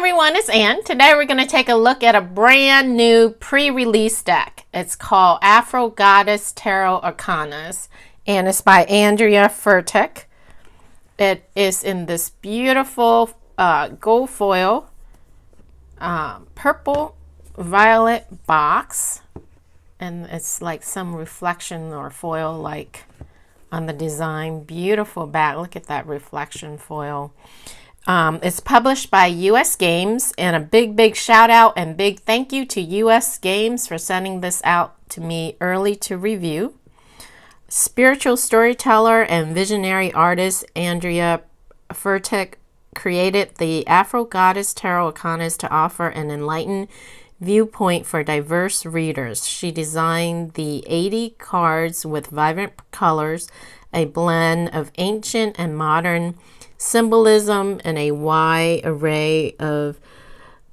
everyone, it's Ann. Today we're going to take a look at a brand new pre-release deck. It's called Afro Goddess Tarot Arcanas, and it's by Andrea Furtick. It is in this beautiful gold foil, purple violet box, and it's like some reflection or foil like on the design. Beautiful back. Look at that reflection foil. It's published by US Games, and a big shout out and big thank you to US Games for sending this out to me early to review. Spiritual storyteller and visionary artist Andrea Furtick created the Afro Goddess Tarot Arcanas to offer an enlightened viewpoint for diverse readers. She designed the 80 cards with vibrant colors, a blend of ancient and modern symbolism, and a wide array of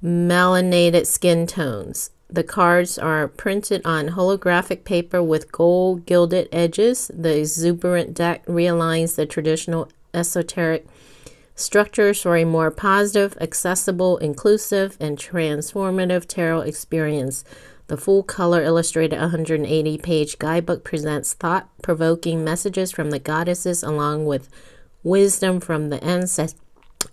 melanated skin tones. The cards are printed on holographic paper with gold gilded edges. The exuberant deck realigns the traditional esoteric structures for a more positive, accessible, inclusive, and transformative tarot experience. The full color illustrated 180-page guidebook presents thought-provoking messages from the goddesses along with wisdom from the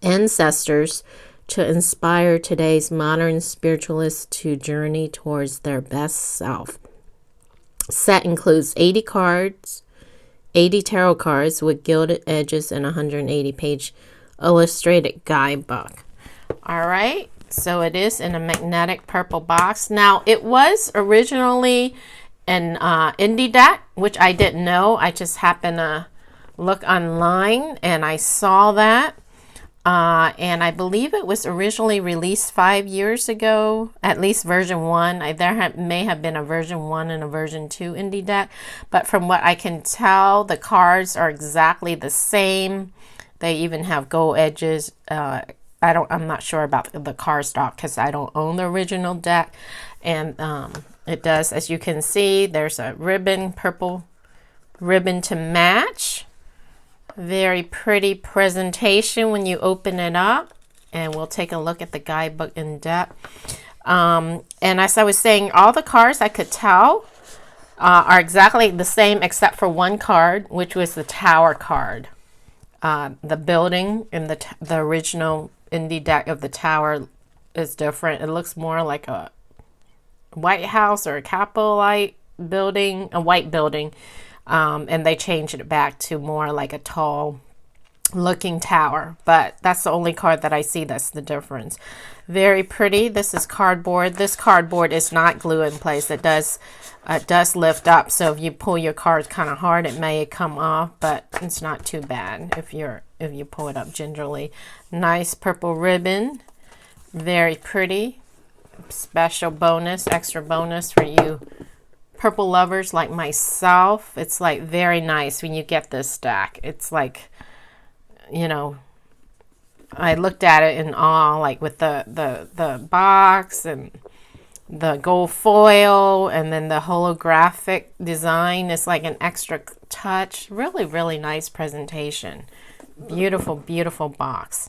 ancestors to inspire today's modern spiritualists to journey towards their best self. Set includes 80 cards, 80 tarot cards with gilded edges, and 180-page illustrated guidebook. All right, so it is in a magnetic purple box. Now, it was originally an indie deck, which I didn't know. I just happened to look online and I saw that. And I believe it was originally released 5 years ago, at least version 1. May have been a version 1 and a version 2 indie deck, but from what I can tell, the cards are exactly the same. They even have gold edges. I'm not sure about the cardstock because I don't own the original deck. And it does, as you can see, there's a ribbon, purple ribbon to match. Very pretty presentation when you open it up, and we'll take a look at the guidebook in depth. And as I was saying, all the cards I could tell are exactly the same except for one card, which was the tower card. The building in the original indie deck of the tower is different. It looks more like a White House or a Capitol building, a white building. And they changed it back to more like a tall looking tower, but that's the only card that I see that's the difference. Very pretty. This is cardboard. This cardboard is not glue in place. It does lift up, so if you pull your cards kind of hard, it may come off, but it's not too bad if you pull it up gingerly. Nice purple ribbon. Very pretty. Special bonus, extra bonus for you purple lovers like myself. It's like very nice when you get this stack. It's like, you know, I looked at it in awe, like with the box and the gold foil and then the holographic design. It's like an extra touch. Really nice presentation. Beautiful box.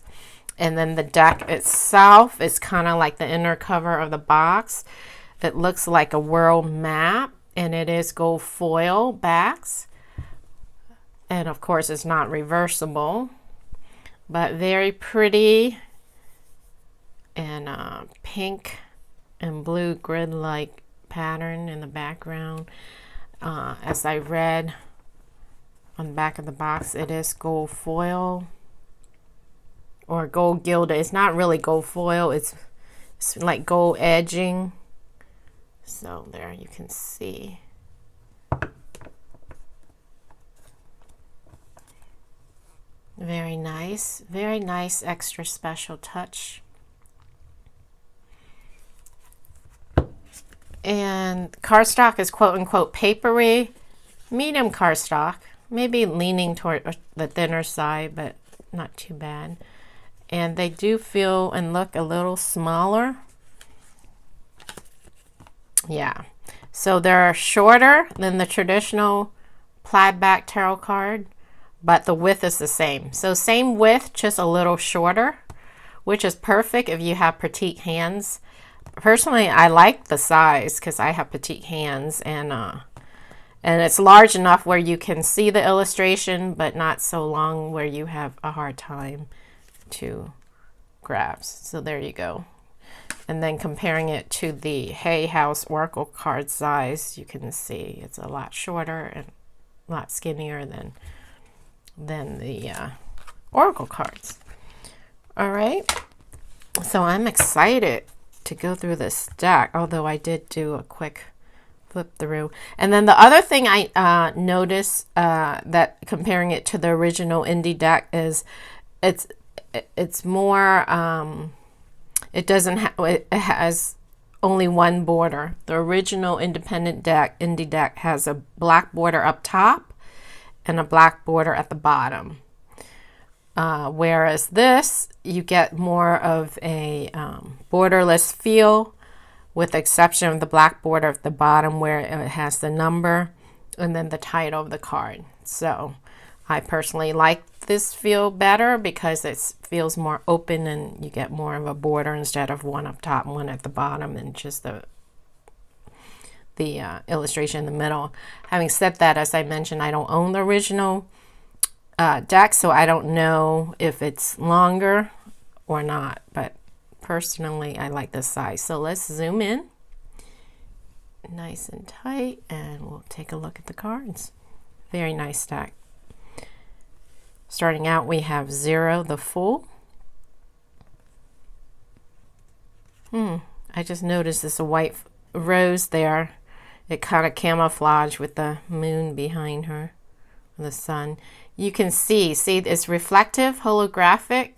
And then the deck itself is kind of like the inner cover of the box. It looks like a world map. And it is gold foil backs, and of course it's not reversible, but very pretty, and pink and blue grid-like pattern in the background. As I read on the back of the box, it is gold foil or gold gilded. It's not really gold foil, it's like gold edging. So there you can see. Very nice extra special touch. And cardstock is quote unquote papery, medium cardstock, maybe leaning toward the thinner side, but not too bad. And they do feel and look a little smaller. Yeah, so they're shorter than the traditional plaid back tarot card, but the width is the same. So same width, just a little shorter, which is perfect if you have petite hands. Personally, I like the size because I have petite hands, and it's large enough where you can see the illustration, but not so long where you have a hard time to grasp. So there you go. And then comparing it to the Hay House Oracle card size, you can see it's a lot shorter and a lot skinnier than the Oracle cards. All right. So I'm excited to go through this deck, although I did do a quick flip through. And then the other thing I noticed that comparing it to the original indie deck is it's more it doesn't it has only one border. The original independent deck, indie deck, has a black border up top and a black border at the bottom. Whereas this, you get more of a borderless feel, with the exception of the black border at the bottom where it has the number and then the title of the card. So I personally like this feel better because it feels more open and you get more of a border instead of one up top and one at the bottom and just the illustration in the middle. Having said that, as I mentioned, I don't own the original deck, so I don't know if it's longer or not, but personally I like this size. So let's zoom in nice and tight and we'll take a look at the cards. Very nice deck. Starting out, we have 0, the Fool. I just noticed this white rose there. It kind of camouflaged with the moon behind her, the sun. You can see it's reflective, holographic,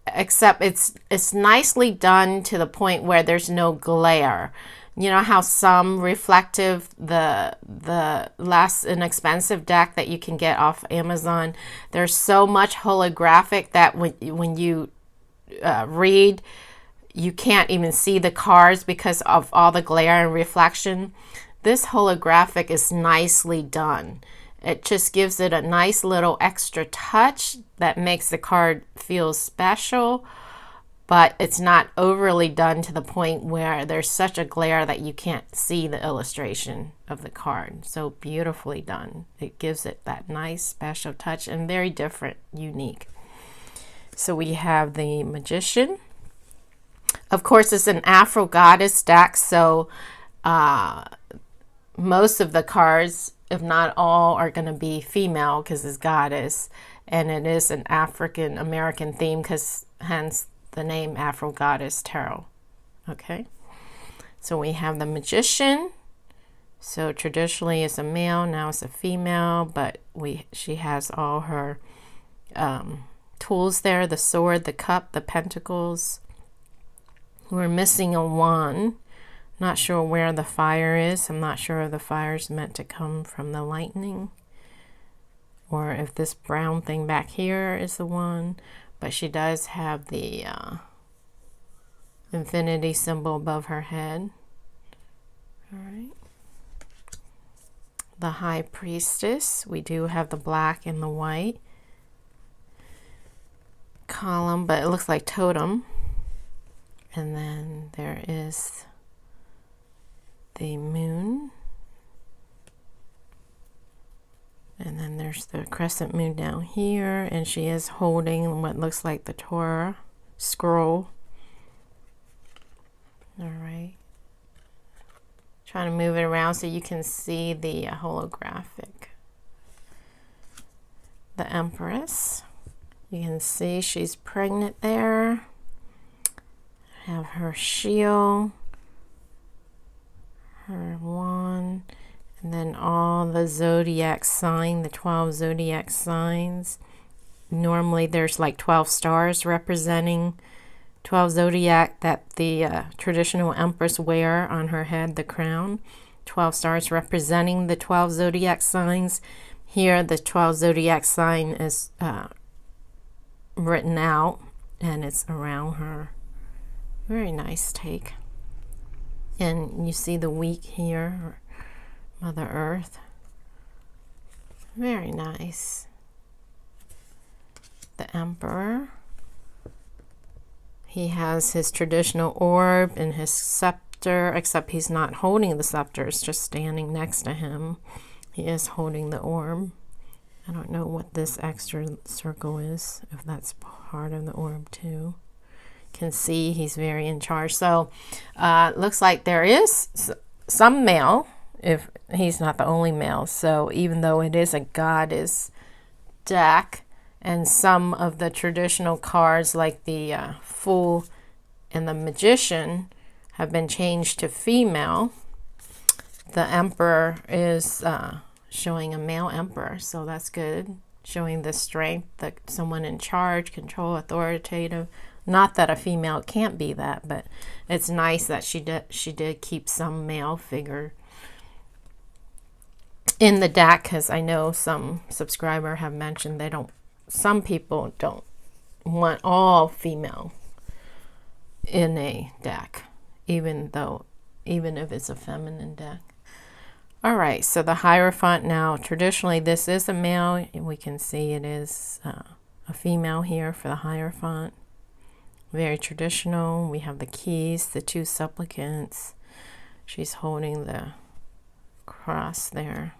except it's nicely done to the point where there's no glare. You know how some reflective, the less inexpensive deck that you can get off Amazon, there's so much holographic that when you read, you can't even see the cards because of all the glare and reflection. This holographic is nicely done. It just gives it a nice little extra touch that makes the card feel special, but it's not overly done to the point where there's such a glare that you can't see the illustration of the card. So beautifully done. It gives it that nice special touch and very different, unique. So we have the Magician. Of course, it's an Afro goddess deck, so most of the cards, if not all, are going to be female because it's goddess, and it is an African American theme, because hence the name Afro Goddess Tarot. Okay, so we have the Magician. So traditionally it's a male, now it's a female, but she has all her tools there: the sword, the cup, the pentacles. We're missing a wand. Not sure where the fire is. I'm not sure if the fire is meant to come from the lightning or if this brown thing back here is the one. But she does have the infinity symbol above her head. All right. The High Priestess. We do have the black and the white column, but it looks like totem. And then there is the moon. And then there's the crescent moon down here, and she is holding what looks like the Torah scroll. All right. Trying to move it around so you can see the holographic. The Empress. You can see she's pregnant there. Have her shield, her wand, and then all the zodiac sign, the 12 zodiac signs. Normally there's like 12 stars representing 12 zodiac that the traditional empress wear on her head, the crown. 12 stars representing the 12 zodiac signs. Here the 12 zodiac sign is written out and it's around her. Very nice take. And you see the week here, Mother Earth. Very nice. The Emperor. He has his traditional orb and his scepter, except he's not holding the scepter. It's just standing next to him. He is holding the orb. I don't know what this extra circle is, if that's part of the orb too. Can see he's very in charge. So looks like there is some male, if he's not the only male. So even though it is a goddess deck, and some of the traditional cards like the Fool and the Magician have been changed to female, the Emperor is showing a male emperor, so that's good, showing the strength, that someone in charge, control, authoritative. Not that a female can't be that, but it's nice that she did keep some male figure in the deck, because I know some subscriber have mentioned some people don't want all female in a deck, even if it's a feminine deck. All right, so the Hierophant now, traditionally this is a male. We can see it is a female here for the Hierophant. Very traditional. We have the keys, the two supplicants. She's holding the cross there.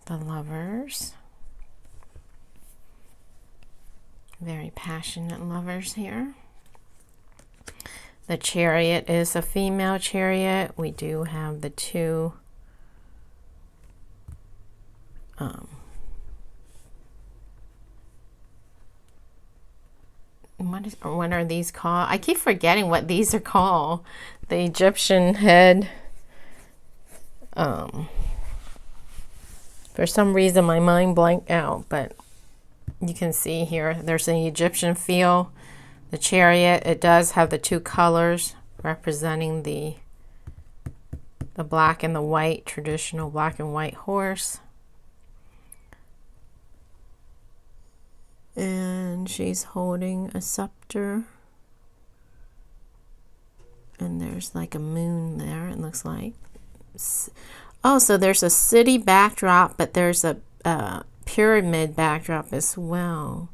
The Lovers. Very passionate lovers here. The Chariot is a female chariot. We do have the two what are these called? I keep forgetting what these are called. The Egyptian head. For some reason my mind blanked out, but you can see here there's an Egyptian feel. The Chariot, it does have the two colors representing the black and the white, traditional black and white horse. And she's holding a scepter. And there's like a moon there, it looks like. Oh, so there's a city backdrop, but there's a pyramid backdrop as well.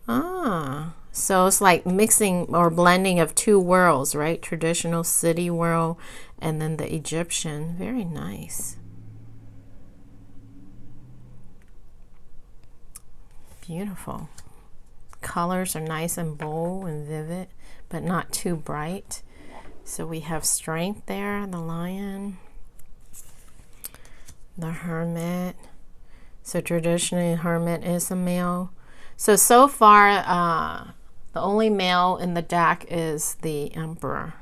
Ah, so it's like mixing or blending of two worlds, right? Traditional city world and then the Egyptian. Very nice. Beautiful. Colors are nice and bold and vivid, but not too bright. So we have strength there, the Lion, the Hermit. So traditionally, Hermit is a male. So far, the only male in the deck is the Emperor.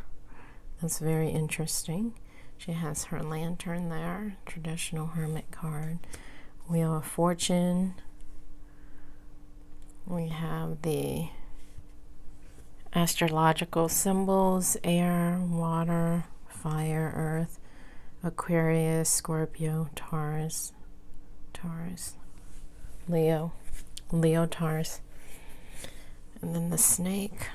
That's very interesting. She has her lantern there, traditional Hermit card. Wheel of Fortune. We have the astrological symbols: air, water, fire, earth, Aquarius, Scorpio, Taurus, Leo, Taurus. And then the snake.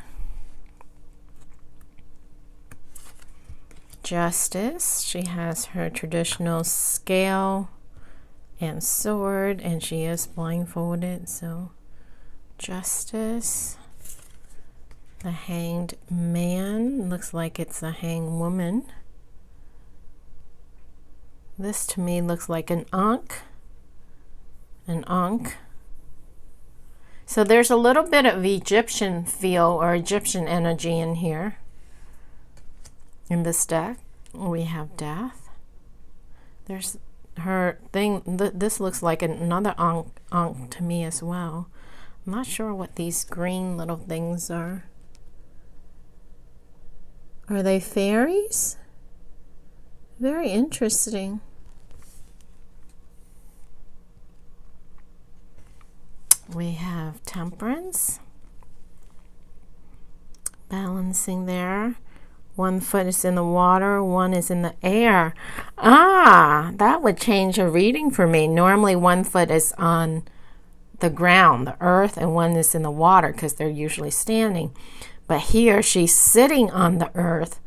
Justice. She has her traditional scale and sword, and she is blindfolded, so Justice. The Hanged Man. Looks like it's a hanged woman. This to me looks like an Ankh. So there's a little bit of Egyptian feel or Egyptian energy in here. In this deck, we have Death. There's her thing. This looks like another Ankh to me as well. I'm not sure what these green little things are. Are they fairies? Very interesting. We have Temperance. Balancing there. One foot is in the water, one is in the air. Ah, that would change a reading for me. Normally one foot is on the ground, the earth, and one is in the water because they're usually standing. But here she's sitting on the earth.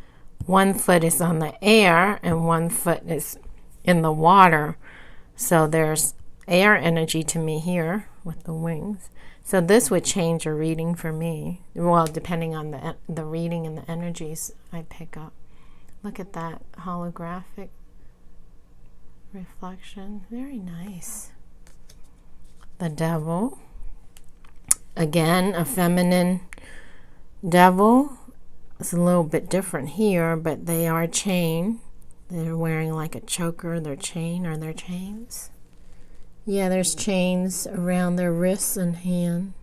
One foot is on the air and one foot is in the water. So there's air energy to me here with the wings. So this would change a reading for me. Well, depending on the reading and the energies I pick up. Look at that holographic reflection. Very nice. The devil. Again, a feminine devil. It's a little bit different here, but they are chained. They're wearing like a choker, their chain or their chains. Yeah, there's chains around their wrists and hand.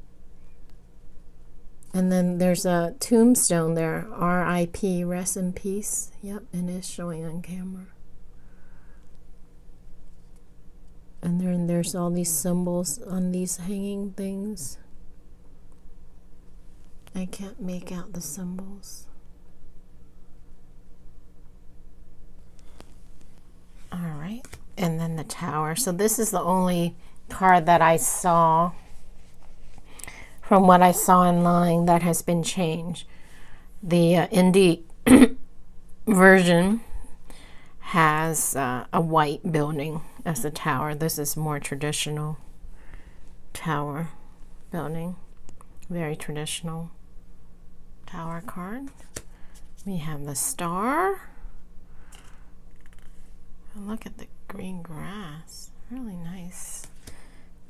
And then there's a tombstone there, R.I.P., rest in peace. Yep, it is showing on camera. And then there's all these symbols on these hanging things. I can't make out the symbols. All right. And then the Tower. So this is the only card that I saw from what I saw online that has been changed. The indie version has a white building as the tower. This is more traditional tower building. Very traditional tower card. We have the Star. And look at the green grass. Really nice.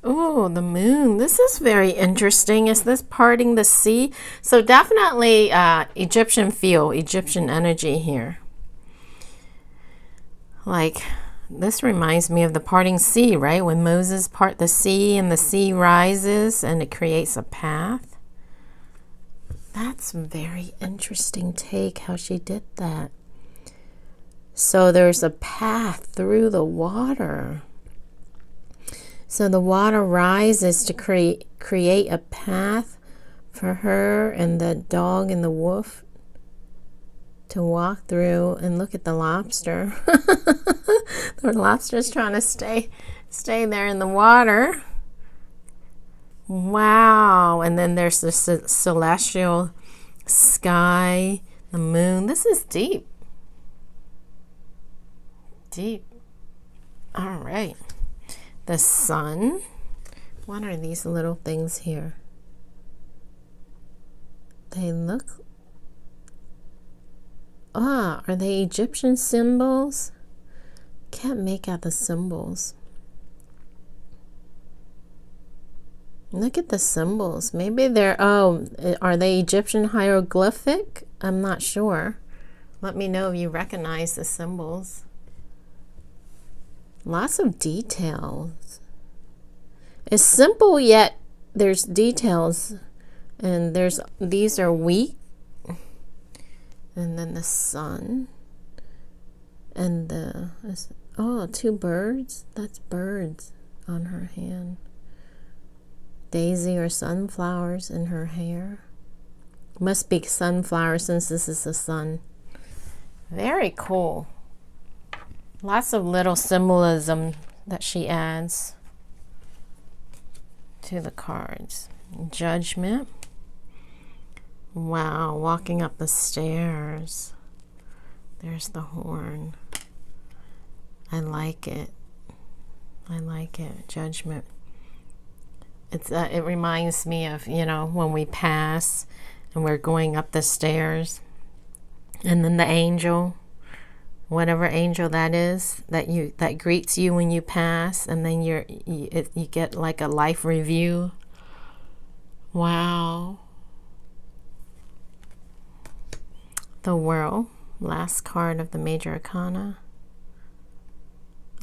Oh, the Moon. This is very interesting. Is this parting the sea? So definitely Egyptian feel, Egyptian energy here. Like, this reminds me of the parting sea, right? When Moses part the sea and the sea rises and it creates a path. That's a very interesting take how she did that. So there's a path through the water. So the water rises to create a path for her and the dog and the wolf to walk through. And look at the lobster. The lobster's trying to stay there in the water. Wow. And then there's the celestial sky, the moon. This is deep. Deep. All right. The sun. What are these little things here? They look... are they Egyptian symbols? Can't make out the symbols. Look at the symbols. Maybe they're... are they Egyptian hieroglyphic? I'm not sure. Let me know if you recognize the symbols. Lots of details. It's simple, yet there's details. And these are wheat. And then the sun. And two birds. That's birds on her hand. Daisy or sunflowers in her hair. Must be sunflower since this is the sun. Very cool. Lots of little symbolism that she adds to the cards. Judgment. Wow, walking up the stairs. There's the horn. I like it. I like it. Judgment. It reminds me of, when we pass and we're going up the stairs, and then the angel, whatever angel that is, that greets you when you pass, and then you get like a life review. Wow. The World, last card of the major arcana.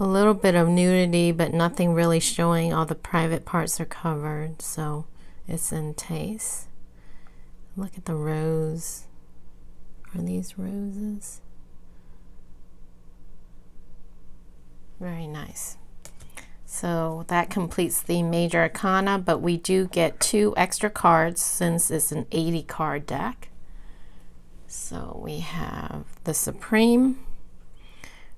A little bit of nudity, but nothing really showing. All the private parts are covered, so it's in taste. Look at the rose. Are these roses? Very nice. So that completes the major arcana, but we do get 2 extra cards since it's an 80 card deck. So we have the Supreme,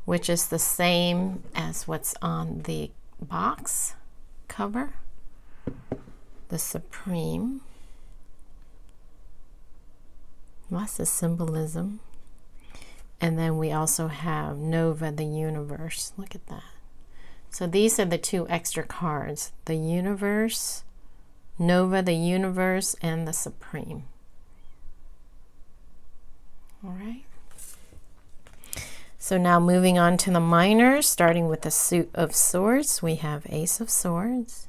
which is the same as what's on the box cover. The Supreme. Lots of symbolism. And then we also have Nova, the universe. Look at that. So these are the two extra cards. The Universe, Nova, the Universe, and the Supreme. All right. So now moving on to the minors, starting with the Suit of Swords, we have Ace of Swords.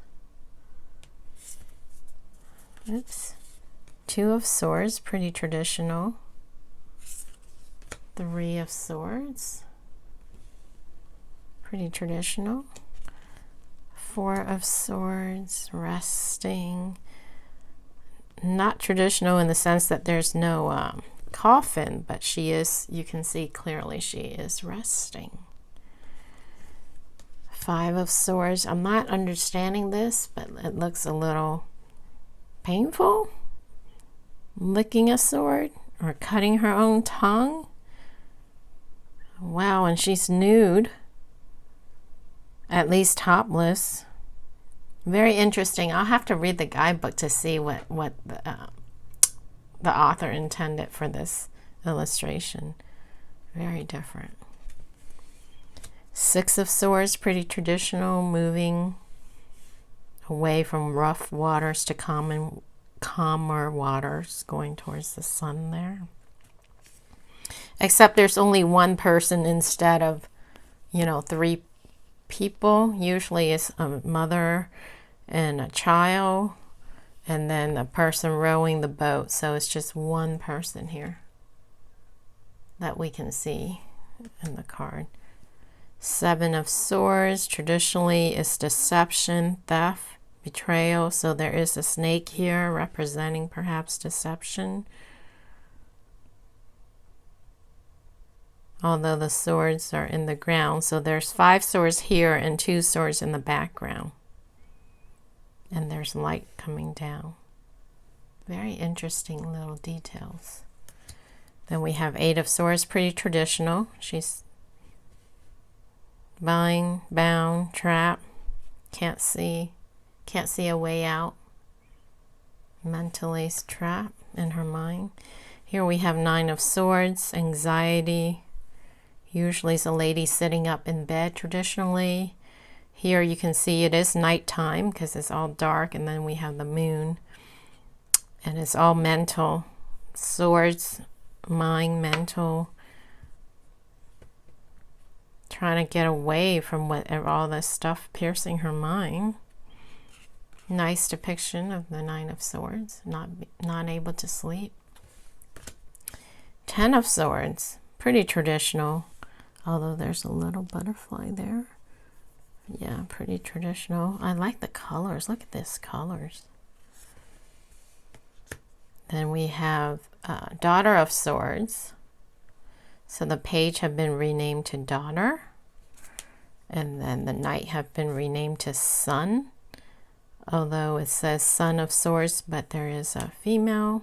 Oops. Two of Swords, pretty traditional. Three of Swords, pretty traditional. Four of Swords, resting. Not traditional in the sense that there's no coffin, but she is, you can see clearly she is resting. Five of Swords, I'm not understanding this, but it looks a little painful. Licking a sword or cutting her own tongue. Wow, and she's nude, at least topless. Very interesting. I'll have to read the guidebook to see what the author intended for this illustration. Very different. Six of Swords, pretty traditional, moving away from rough waters to calmer waters, going towards the sun there. Except there's only one person instead of, three people. Usually it's a mother and a child, and then a person rowing the boat. So it's just one person here that we can see in the card. Seven of Swords, traditionally is deception, theft, betrayal. So there is a snake here representing perhaps deception. Although the swords are in the ground. So there's 5 swords here and 2 swords in the background. And there's light coming down. Very interesting little details. Then we have 8 of Swords, pretty traditional. She's bound, trapped, can't see a way out. Mentally trapped in her mind. Here we have 9 of Swords, anxiety. Usually it's a lady sitting up in bed traditionally. Here you can see it is nighttime because it's all dark, and then we have the moon. And it's all mental. Swords, mind, mental. Trying to get away from all this stuff piercing her mind. Nice depiction of the 9 of Swords, not able to sleep. 10 of Swords, pretty traditional. Although there's a little butterfly there. Yeah, pretty traditional. I like the colors. Look at this colors. Then we have Daughter of Swords. So the page have been renamed to Daughter. And then the knight have been renamed to Son. Although it says Son of Swords, but there is a female.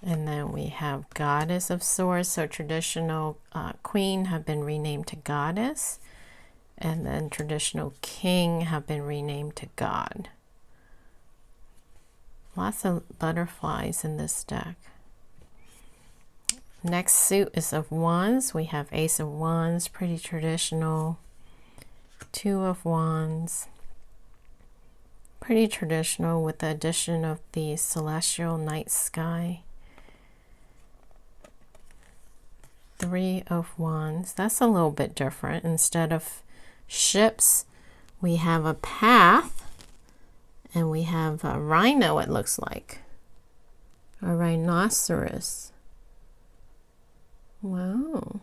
And then we have Goddess of Swords. So traditional Queen have been renamed to Goddess. And then traditional King have been renamed to God. Lots of butterflies in this deck. Next suit is of Wands. We have Ace of Wands, pretty traditional. 2 of Wands. Pretty traditional with the addition of the celestial night sky. 3 of Wands. That's a little bit different. Instead of ships, we have a path, and we have a rhino, it looks like. A rhinoceros. Wow.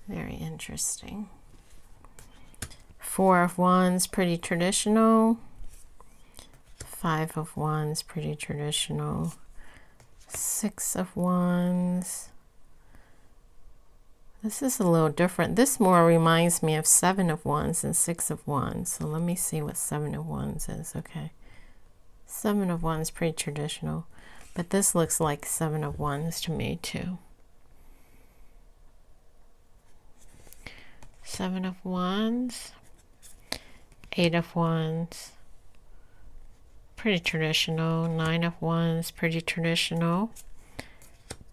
Very interesting. 4 of Wands, pretty traditional. 5 of Wands, pretty traditional. 6 of Wands. This is a little different. This more reminds me of 7 of Wands and 6 of Wands. So let me see what 7 of Wands is. Okay. 7 of Wands, pretty traditional. But this looks like 7 of Wands to me too. 7 of Wands. 8 of Wands. Pretty traditional. 9 of Wands, pretty traditional.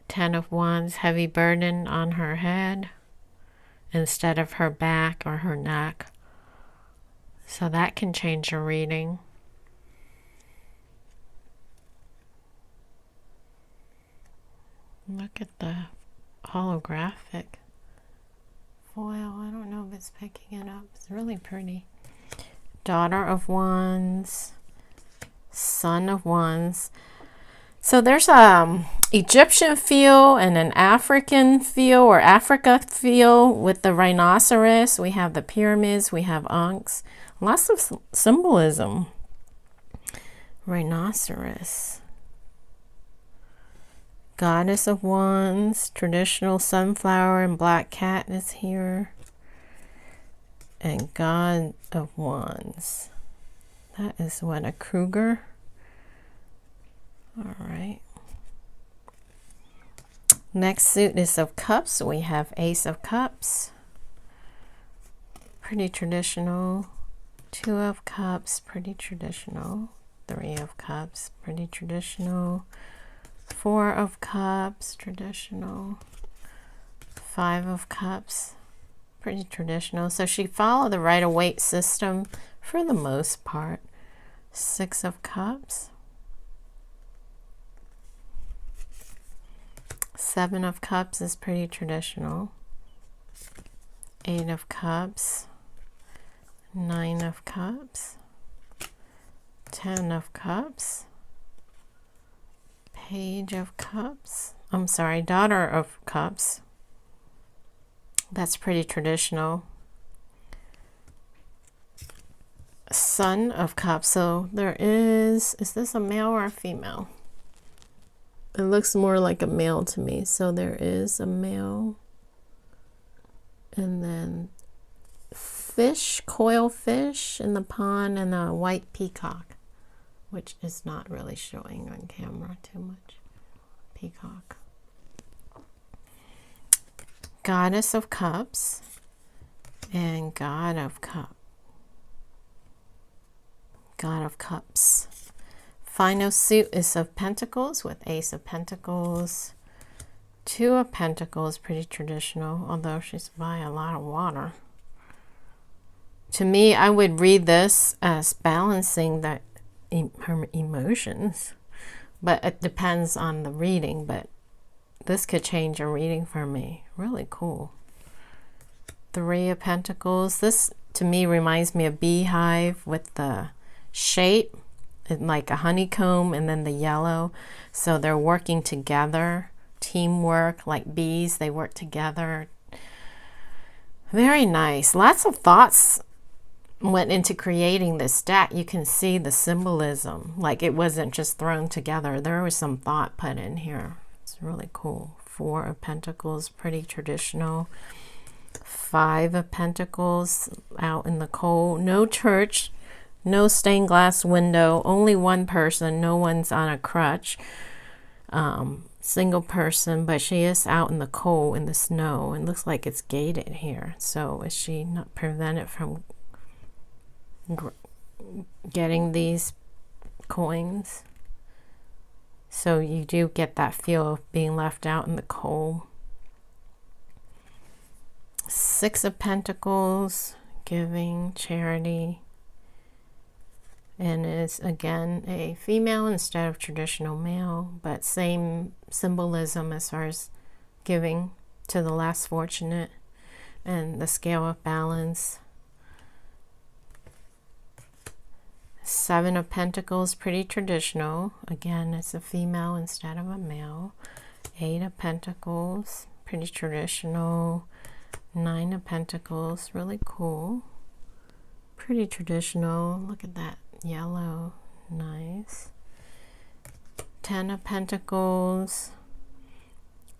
10 of Wands, heavy burden on her head. instead of her back or her neck. So that can change your reading. Look at the holographic foil. I don't know if it's picking it up. It's really pretty. Daughter of Wands, Son of Wands. So there's Egyptian feel and an African feel or Africa feel with the rhinoceros. We have the pyramids. We have Ankhs. Lots of symbolism. Rhinoceros. Goddess of Wands. Traditional sunflower and black cat is here. And God of Wands. That is what, a Kruger? All right. Next suit is of Cups. We have Ace of Cups. Pretty traditional. Two of Cups. Pretty traditional. Three of Cups. Pretty traditional. Four of Cups. Traditional. Five of Cups. Pretty traditional. So she followed the Rider-Waite system for the most part. Six of Cups. Seven of Cups is pretty traditional. Eight of Cups. Nine of Cups. 10 of Cups. Page of Cups. I'm sorry, Daughter of Cups. That's pretty traditional. Son of Cups. So there is this a male or a female? It looks more like a male to me. So there is a male. And then fish, coil fish in the pond, and a white peacock, which is not really showing on camera too much. Peacock. Goddess of Cups and God of Cups. God of Cups. Final suit is of Pentacles with Ace of Pentacles. Two of Pentacles, pretty traditional, although she's by a lot of water. To me, I would read this as balancing her emotions, but it depends on the reading, but this could change a reading for me. Really cool. Three of Pentacles. This, to me, reminds me of beehive with the shape, like a honeycomb, and then the yellow. So they're working together, teamwork, like bees, they work together. Very nice. Lots of thoughts went into creating this deck. You can see the symbolism, like it wasn't just thrown together. There was some thought put in here. It's really cool. Four of Pentacles, pretty traditional. Five of Pentacles, out in the cold. No church, no stained glass window, only one person, no one's on a crutch. Single person, but she is out in the cold, in the snow, and looks like it's gated here. So is she not prevented from getting these coins? So you do get that feel of being left out in the cold. Six of Pentacles, giving, charity, and is again a female instead of traditional male, but same symbolism as far as giving to the less fortunate, and the scale of balance. Seven of Pentacles, pretty traditional. Again, it's a female instead of a male. Eight of Pentacles, pretty traditional. Nine of Pentacles, really cool. Pretty traditional. Look at that yellow. Nice. 10 of Pentacles.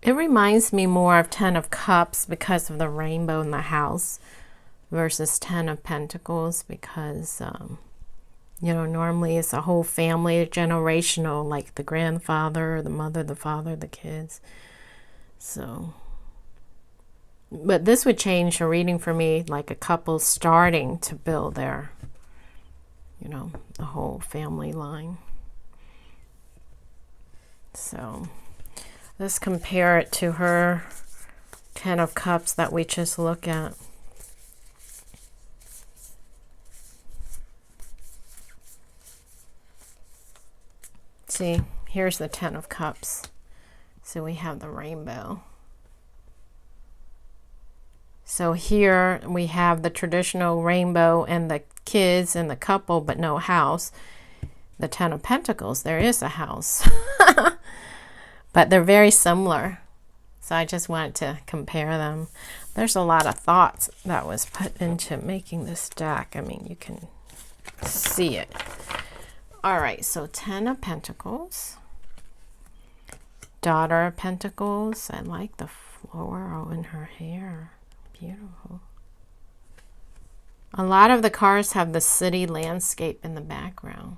It reminds me more of 10 of Cups because of the rainbow in the house versus 10 of Pentacles because, you know, normally it's a whole family, generational, like the grandfather, the mother, the father, the kids. So, but this would change a reading for me, like a couple starting to build their, you know, the whole family line. So let's compare it to her Ten of Cups that we just looked at. See, here's the Ten of Cups. So we have the rainbow. So here we have the traditional rainbow and the kids and the couple, but no house. The Ten of Pentacles, there is a house. But they're very similar. So I just wanted to compare them. There's a lot of thoughts that was put into making this deck. I mean, you can see it. All right, so Ten of Pentacles. Daughter of Pentacles. I like the floral in her hair. Beautiful. A lot of the cards have the city landscape in the background.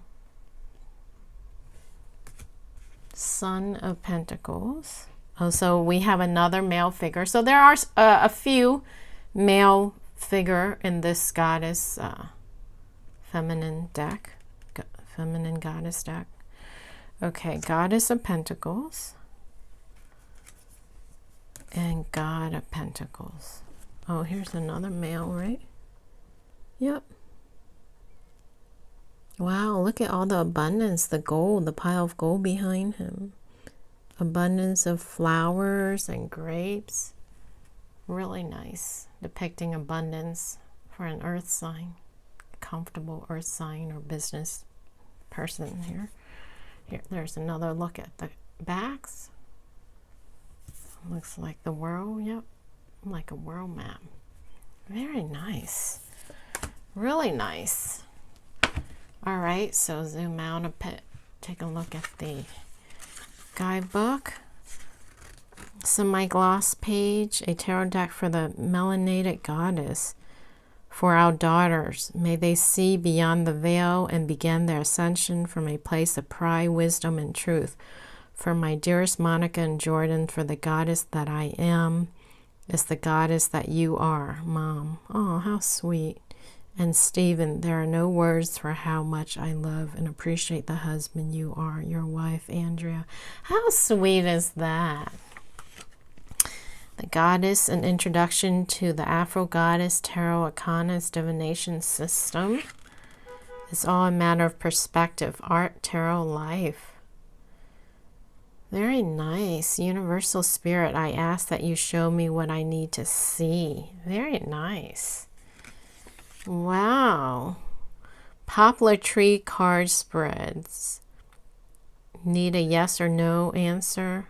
Son of Pentacles. Oh, so we have another male figure. So there are a few male figure in this goddess feminine deck. Feminine goddess deck. Okay, Goddess of Pentacles. And God of Pentacles. Oh, here's another male, right? Yep. Wow, look at all the abundance, the gold, the pile of gold behind him. Abundance of flowers and grapes. Really nice. Depicting abundance for an earth sign. A comfortable earth sign or business person here. Here, there's another look at the backs. Looks like the world, yep. Like a world map. Very nice. Really nice. All right, so zoom out a bit. Take a look at the guidebook. Semi-gloss page. A tarot deck for the melanated goddess. For our daughters, may they see beyond the veil and begin their ascension from a place of pride, wisdom, and truth. For my dearest Monica and Jordan, for the goddess that I am is the goddess that you are, Mom. Oh, how sweet. And Stephen, there are no words for how much I love and appreciate the husband you are, your wife, Andrea. How sweet is that? The goddess, an introduction to the Afro goddess tarot Arcanas divination system. It's all a matter of perspective. Art, tarot, life. Very nice. Universal Spirit, I ask that you show me what I need to see. Very nice. Wow. Poplar tree card spreads. Need a yes or no answer?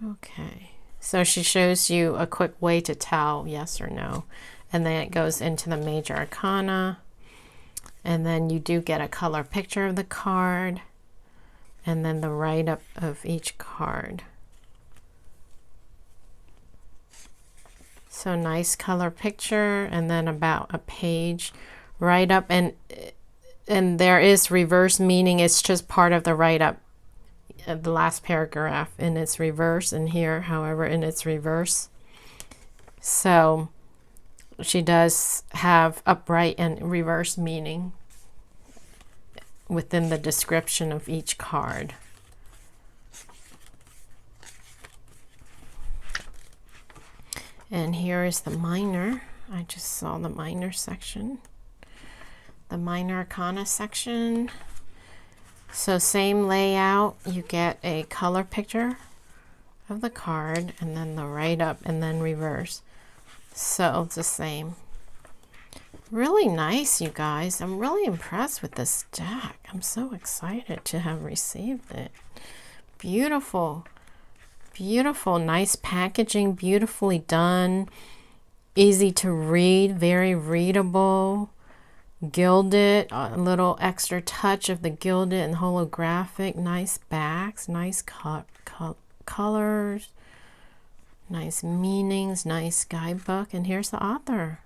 Okay. So she shows you a quick way to tell yes or no. And then it goes into the major arcana. And then you do get a color picture of the card. And then the write-up of each card. So nice color picture, and then about a page write-up, and there is reverse meaning. It's just part of the write-up, the last paragraph in its reverse, and here, however, in its reverse. So she does have upright and reverse meaning within the description of each card. And here is the minor. I just saw the minor section. The minor arcana section. So same layout. You get a color picture of the card and then the write-up and then reverse. So it's the same. Really nice, you guys. I'm really impressed with this deck. I'm so excited to have received it. Beautiful. Beautiful. Nice packaging. Beautifully done. Easy to read. Very readable. Gilded. A little extra touch of the gilded and holographic. Nice backs. Nice colors. Nice meanings. Nice guidebook. And here's the author.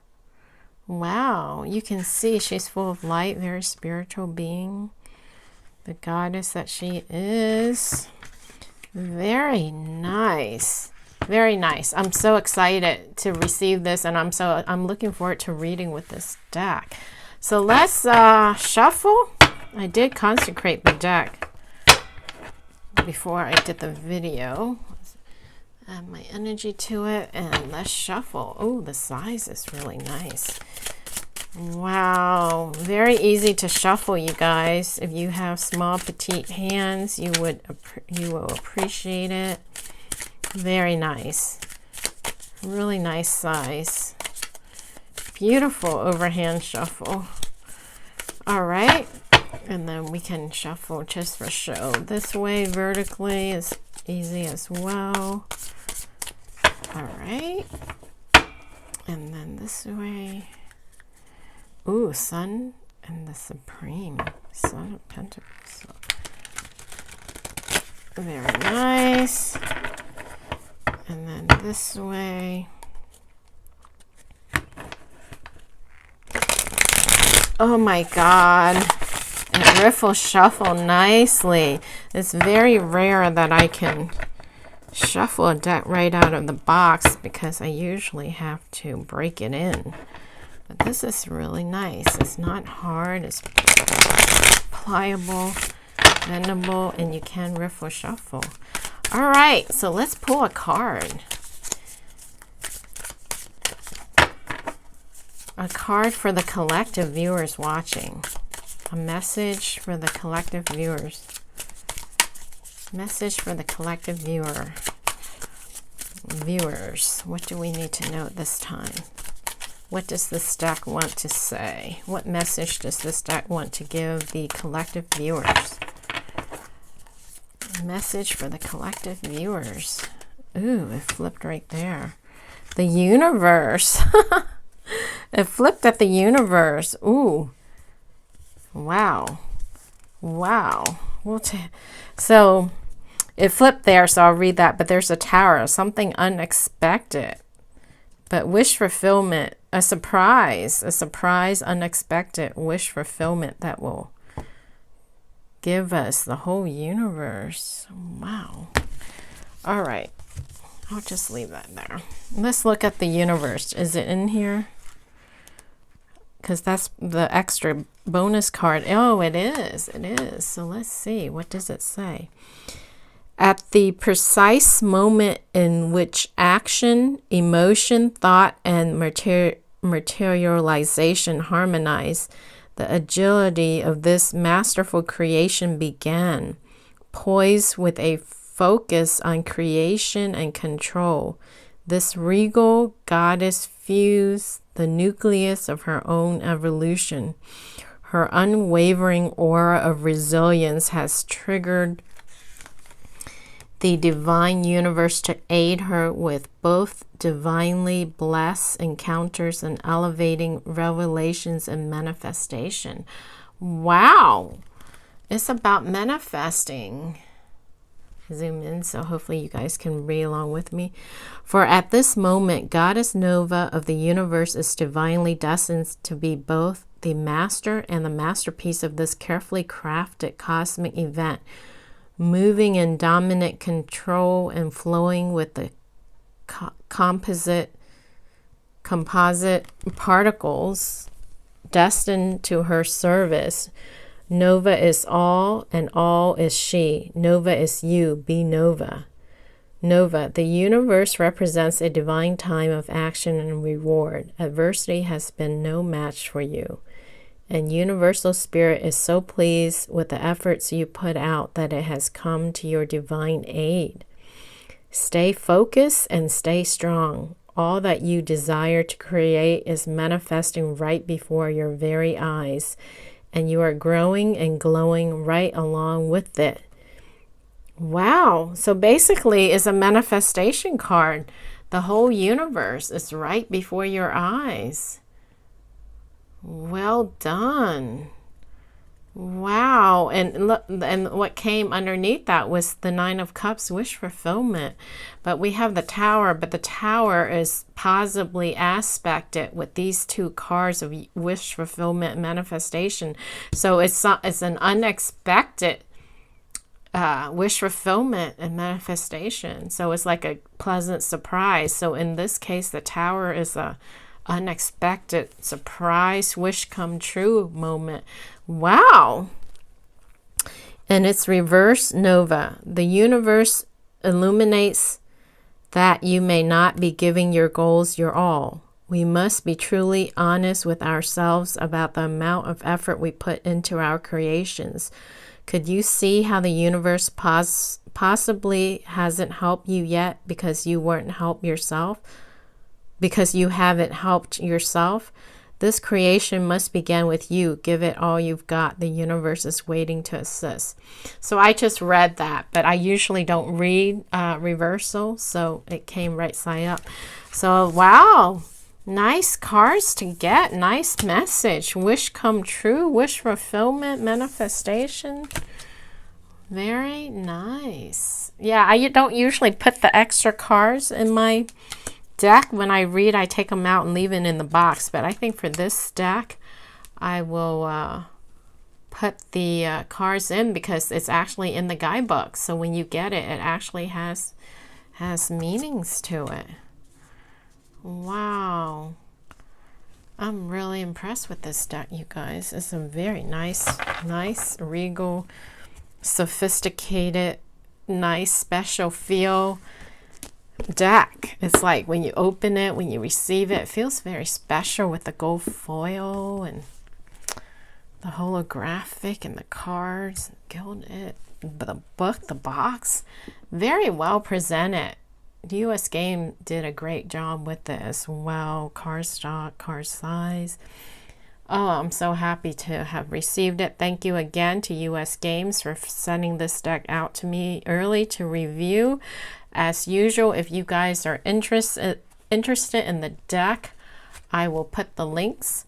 Wow, you can see she's full of light, very spiritual being. The goddess that she is. Very nice. Very nice. I'm so excited to receive this, and I'm looking forward to reading with this deck. So let's shuffle. I did consecrate the deck before I did the video. Add my energy to it, and let's shuffle. Oh, the size is really nice. Wow, very easy to shuffle, you guys. If you have small, petite hands, you will appreciate it. Very nice. Really nice size. Beautiful overhand shuffle. All right, and then we can shuffle just for show. This way vertically is easy as well. All right, and then this way. Ooh, Sun and the Supreme. Sun of Pentacles. Very nice. And then this way. Oh my God. It riffle shuffle nicely. It's very rare that I can shuffle a deck right out of the box because I usually have to break it in. But this is really nice. It's not hard. It's pliable, bendable, and you can riffle shuffle. All right, so let's pull a card. A card for the collective viewers watching. A message for the collective viewers. Message for the collective viewers. What do we need to know at this time? What does this deck want to say? What message does this deck want to give the collective viewers? Message for the collective viewers. Ooh, it flipped right there. The universe. It flipped at the universe. Ooh. Wow. Wow. So it flipped there, so I'll read that. But there's a tower, something unexpected. But wish fulfillment, a surprise, unexpected wish fulfillment that will give us the whole universe. Wow. All right. I'll just leave that there. Let's look at the universe. Is it in here? Because that's the extra bonus card. Oh, it is. It is. So let's see. What does it say? At the precise moment in which action, emotion, thought, and materialization harmonize, the agility of this masterful creation began, poised with a focus on creation and control. This regal goddess fused the nucleus of her own evolution. Her unwavering aura of resilience has triggered the divine universe to aid her with both divinely blessed encounters and elevating revelations and manifestation. Wow. It's about manifesting. Zoom in so hopefully you guys can read along with me. For at this moment, Goddess Nova of the universe is divinely destined to be both the master and the masterpiece of this carefully crafted cosmic event, moving in dominant control and flowing with the composite particles destined to her service. Nova is all and all is she. Nova is you. Be Nova. Nova, the universe represents a divine time of action and reward. Adversity has been no match for you. And Universal Spirit is so pleased with the efforts you put out that it has come to your divine aid. Stay focused and stay strong. All that you desire to create is manifesting right before your very eyes, and you are growing and glowing right along with it. Wow. So basically, it's a manifestation card. The whole universe is right before your eyes. Well done. Wow. And look, and what came underneath that was the Nine of Cups, wish fulfillment. But we have the Tower, but the Tower is positively aspected with these two cards of wish fulfillment and manifestation. So it's an unexpected wish fulfillment and manifestation. So it's like a pleasant surprise. So in this case, the Tower is a unexpected surprise wish come true moment. Wow. And it's reverse Nova. The universe illuminates that you may not be giving your goals your all. We must be truly honest with ourselves about the amount of effort we put into our creations. Could you see how the universe possibly hasn't helped you yet because you weren't helped yourself? Because you haven't helped yourself? This creation must begin with you. Give it all you've got. The universe is waiting to assist. So I just read that, but I usually don't read reversal, so it came right side up. So, wow. Nice cards to get. Nice message. Wish come true. Wish fulfillment. Manifestation. Very nice. Yeah, I don't usually put the extra cards in my deck. When I read, I take them out and leave it in the box. But I think for this deck, I will put the cards in because it's actually in the guidebook. So when you get it, it actually has meanings to it. Wow. I'm really impressed with this deck, you guys. It's a very nice, regal, sophisticated, nice, special feel deck. It's like when you open it, when you receive it, it feels very special with the gold foil and the holographic and the cards, gilded, the book, the box. Very well presented. The US Game did a great job with this as well. Card stock, card size. Oh, I'm so happy to have received it. Thank you again to US Games for sending this deck out to me early to review. As usual, if you guys are interested in the deck, I will put the links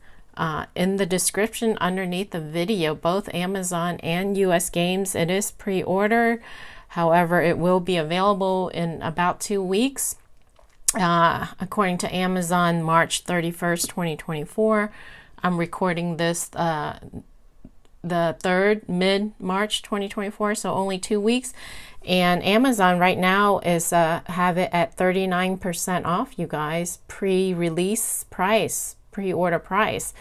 in the description underneath the video, both Amazon and US Games. It is pre-order. However, it will be available in about 2 weeks. According to Amazon, March 31st, 2024. I'm recording this the 3rd, mid-March 2024, so only 2 weeks. And Amazon right now is have it at 39% off, you guys. Pre-release price, pre-order price.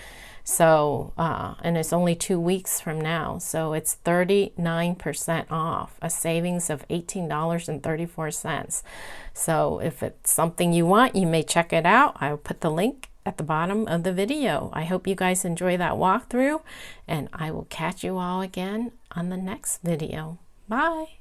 So, and it's only 2 weeks from now. So it's 39% off, a savings of $18.34. So if it's something you want, you may check it out. I'll put the link at the bottom of the video. I hope you guys enjoy that walkthrough, and I will catch you all again on the next video. Bye.